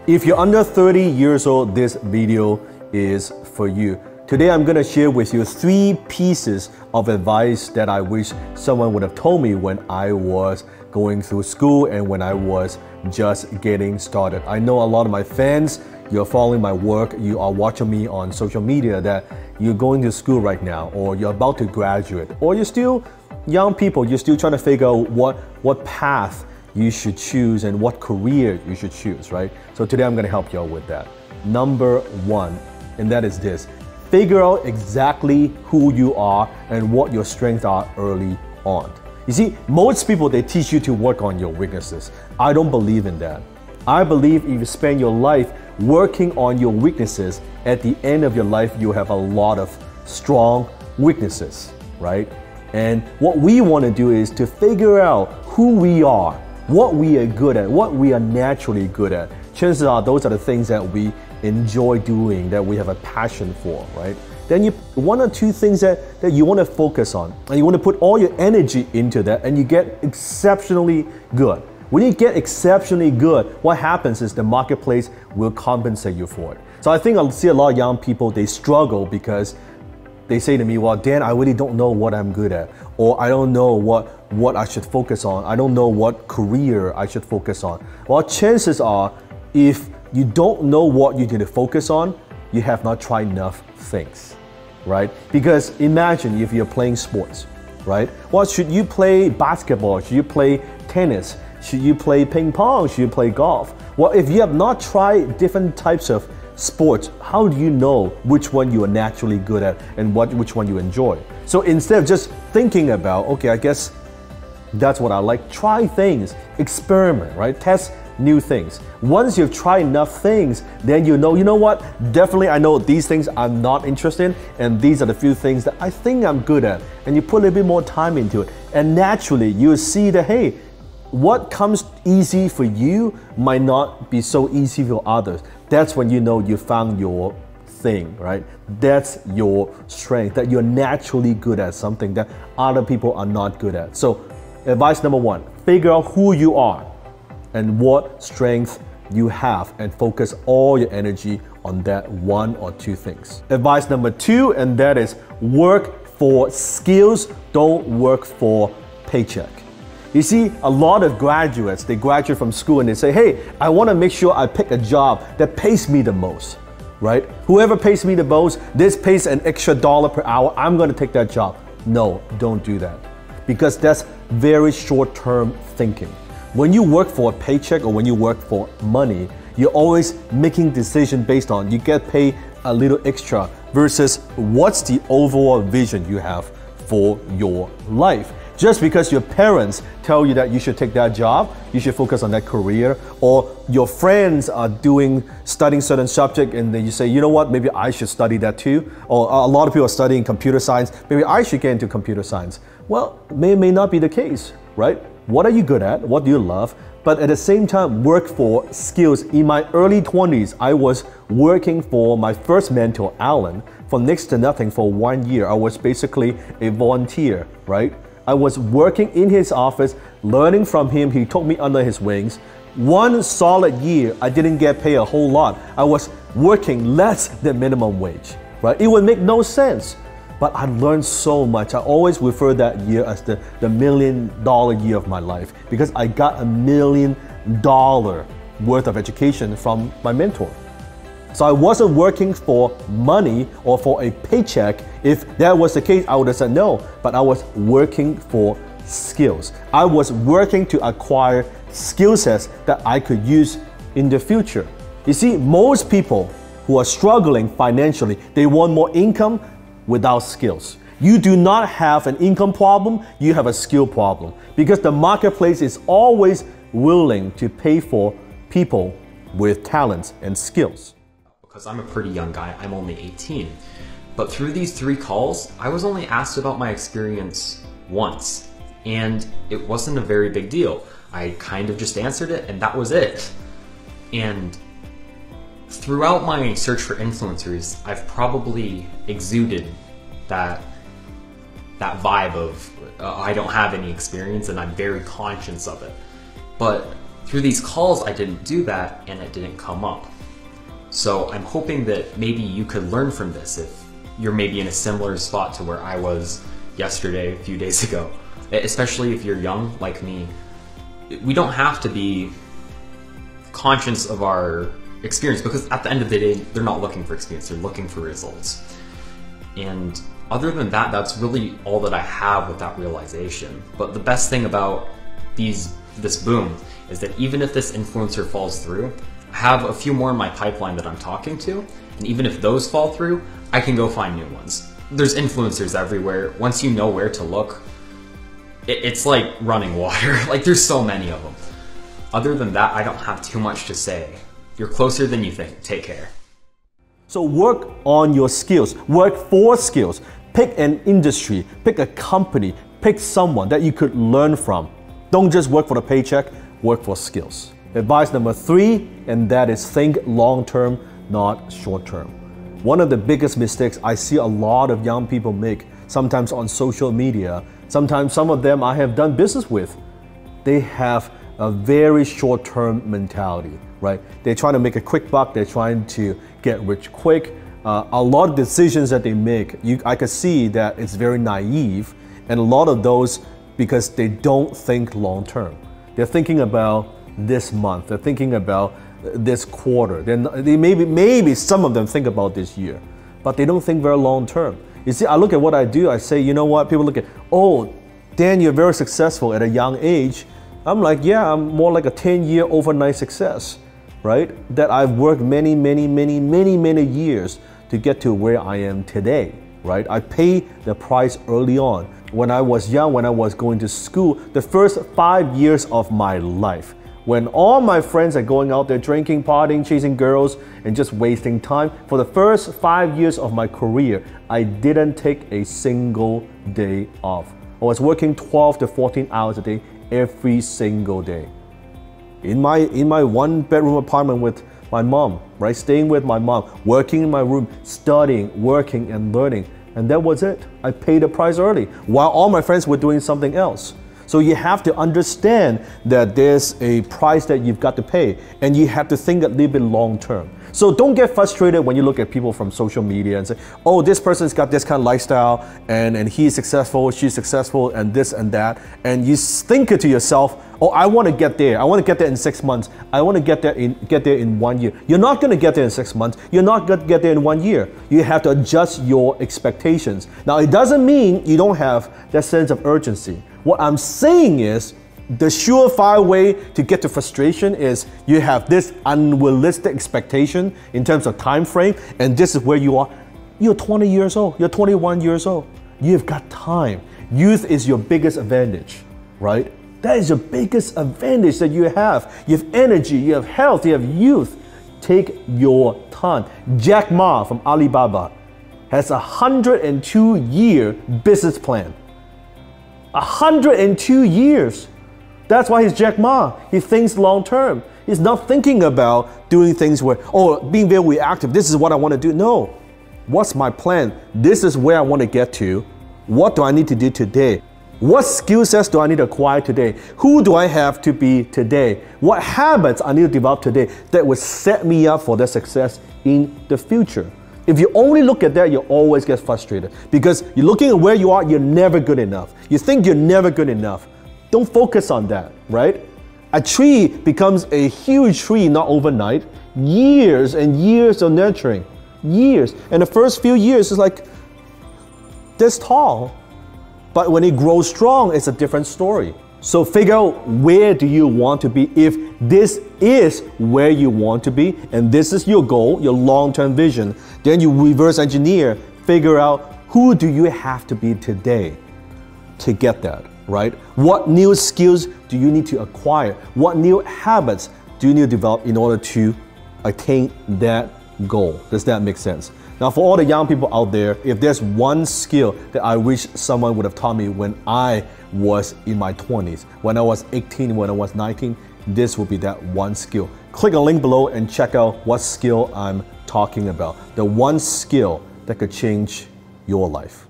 If you're under 30 years old, this video is for you. Today, I'm gonna share with you 3 pieces of advice that I wish someone would have told me when I was going through school and when I was just getting started. I know a lot of my fans, you're following my work, you are watching me on social media, that you're going to school right now, or you're about to graduate, or you're still young people, you're still trying to figure out what path you should choose and what career you should choose, right? So today I'm gonna help you out with that. Number 1, and that is this. Figure out exactly who you are and what your strengths are early on. You see, most people, they teach you to work on your weaknesses. I don't believe in that. I believe if you spend your life working on your weaknesses, at the end of your life, you have a lot of strong weaknesses, right? And what we want to do is to figure out who we are, what we are good at, what we are naturally good at. Chances are those are the things that we enjoy doing, that we have a passion for, right? Then you 1 or 2 things that you want to focus on, and you want to put all your energy into that, and you get exceptionally good. When you get exceptionally good, what happens is the marketplace will compensate you for it. So I think I see a lot of young people, they struggle because they say to me, well, Dan, I really don't know what I'm good at, or I don't know what I should focus on. I don't know what career I should focus on. Well, chances are, if you don't know what you need to focus on, you have not tried enough things, right? Because imagine if you're playing sports, right? Well, should you play basketball? Should you play tennis? Should you play ping pong? Should you play golf? Well, if you have not tried different types of sports, how do you know which one you are naturally good at and which one you enjoy? So instead of just thinking about, okay, I guess that's what I like, try things, experiment, right? Test new things. Once you've tried enough things, then you know what? Definitely I know these things I'm not interested in, and these are the few things that I think I'm good at. And you put a little bit more time into it. And naturally, you'll see that, hey, what comes easy for you might not be so easy for others. That's when you know you found your thing, right? That's your strength, that you're naturally good at something that other people are not good at. So advice number 1, figure out who you are and what strength you have, and focus all your energy on that 1 or 2 things. Advice number 2, and that is work for skills, don't work for paycheck. You see, a lot of graduates, they graduate from school and they say, hey, I want to make sure I pick a job that pays me the most, right? Whoever pays me the most, this pays an extra $1 per hour, I'm going to take that job. No, don't do that, because that's very short-term thinking. When you work for a paycheck or when you work for money, you're always making decisions based on you get paid a little extra versus what's the overall vision you have for your life. Just because your parents tell you that you should take that job, you should focus on that career, or your friends are studying certain subject and then you say, you know what, maybe I should study that too, or a lot of people are studying computer science, maybe I should get into computer science. Well, may not be the case, right? What are you good at? What do you love? But at the same time, work for skills. In my early 20s, I was working for my first mentor, Alan, for next to nothing for 1 year. I was basically a volunteer, right? I was working in his office, learning from him. He took me under his wings. 1 solid year, I didn't get paid a whole lot. I was working less than minimum wage, right? It would make no sense. But I learned so much. I always refer that year as the $1 million year of my life, because I got $1 million worth of education from my mentor. So I wasn't working for money or for a paycheck. If that was the case, I would have said no, but I was working for skills. I was working to acquire skill sets that I could use in the future. You see, most people who are struggling financially, they want more income without skills. You do not have an income problem, you have a skill problem, because the marketplace is always willing to pay for people with talents and skills. Because I'm a pretty young guy, I'm only 18. But through these 3 calls, I was only asked about my experience once, and it wasn't a very big deal. I kind of just answered it, and that was it. And throughout my search for influencers, I've probably exuded that vibe of I don't have any experience, and I'm very conscious of it. But Through these calls, I didn't do that and it didn't come up. So I'm hoping that maybe you could learn from this if you're maybe in a similar spot to where I was yesterday, a few days ago. Especially if you're young like me. We don't have to be conscious of our experience, because at the end of the day, they're not looking for experience, they're looking for results. And other than that, that's really all that I have with that realization. But the best thing about this boom is that even if this influencer falls through, I have a few more in my pipeline that I'm talking to, and even if those fall through, I can go find new ones. There's influencers everywhere. Once you know where to look, it's like running water. Like, there's so many of them. Other than that, I don't have too much to say. You're closer than you think. Take care. So work on your skills, work for skills. Pick an industry, pick a company, pick someone that you could learn from. Don't just work for the paycheck, work for skills. Advice number 3, and that is think long-term, not short-term. One of the biggest mistakes I see a lot of young people make, sometimes on social media, sometimes some of them I have done business with, they have a very short-term mentality, right? They're trying to make a quick buck, they're trying to get rich quick. A lot of decisions that they make, I could see that it's very naive, and a lot of those because they don't think long-term. They're thinking about this month, they're thinking about this quarter, they maybe some of them think about this year, but they don't think very long-term. You see, I look at what I do, I say, you know what, people look at, oh, Dan, you're very successful at a young age. I'm like, yeah, I'm more like a 10-year overnight success, right? That I've worked many years to get to where I am today, right? I paid the price early on. When I was young, when I was going to school, the first 5 years of my life, when all my friends are going out there drinking, partying, chasing girls, and just wasting time, for the first 5 years of my career, I didn't take a single day off. I was working 12 to 14 hours a day, every single day. In my 1-bedroom apartment with my mom, right? Staying with my mom, working in my room, studying, working, and learning. And that was it. I paid the price early, while all my friends were doing something else. So you have to understand that there's a price that you've got to pay, and you have to think a little bit long term. So don't get frustrated when you look at people from social media and say, oh, this person's got this kind of lifestyle, and he's successful, she's successful, and this and that. And you think it to yourself, oh, I want to get there. I want to get there in 6 months. I want to get there in 1 year. You're not going to get there in 6 months. You're not going to get there in 1 year. You have to adjust your expectations. Now, it doesn't mean you don't have that sense of urgency. What I'm saying is, the surefire way to get to frustration is you have this unrealistic expectation in terms of time frame, and this is where you are. You're 20 years old, you're 21 years old. You've got time. Youth is your biggest advantage, right? That is your biggest advantage that you have. You have energy, you have health, you have youth. Take your time. Jack Ma from Alibaba has a 102-year business plan. 102 years. That's why he's Jack Ma. He thinks long term. He's not thinking about doing things where, oh, being very reactive, this is what I want to do. No. What's my plan? This is where I want to get to. What do I need to do today? What skill sets do I need to acquire today? Who do I have to be today? What habits I need to develop today that will set me up for the success in the future? If you only look at that, you always get frustrated because you're looking at where you are, you're never good enough. You think you're never good enough. Don't focus on that, right? A tree becomes a huge tree not overnight. Years and years of nurturing. Years. And the first few years is like this tall. But when it grows strong, it's a different story. So figure out where do you want to be. If this is where you want to be, and this is your goal, your long-term vision, then you reverse engineer, figure out who do you have to be today to get that, right? What new skills do you need to acquire? What new habits do you need to develop in order to attain that goal? Does that make sense? Now, for all the young people out there, if there's one skill that I wish someone would have taught me when I was in my 20s, when I was 18, when I was 19, this would be that one skill. Click a link below and check out what skill I'm talking about. The one skill that could change your life.